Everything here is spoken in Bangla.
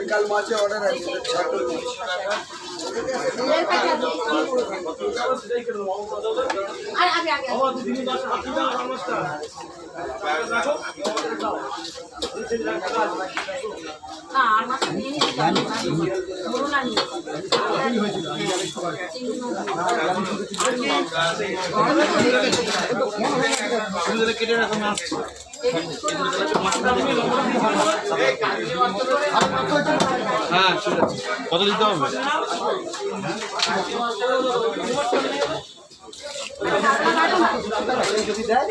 কাল মাছে অর্ডার আছে কেটে রাখা মাছ হ্যাঁ কত দিতে হবে যদি দেয়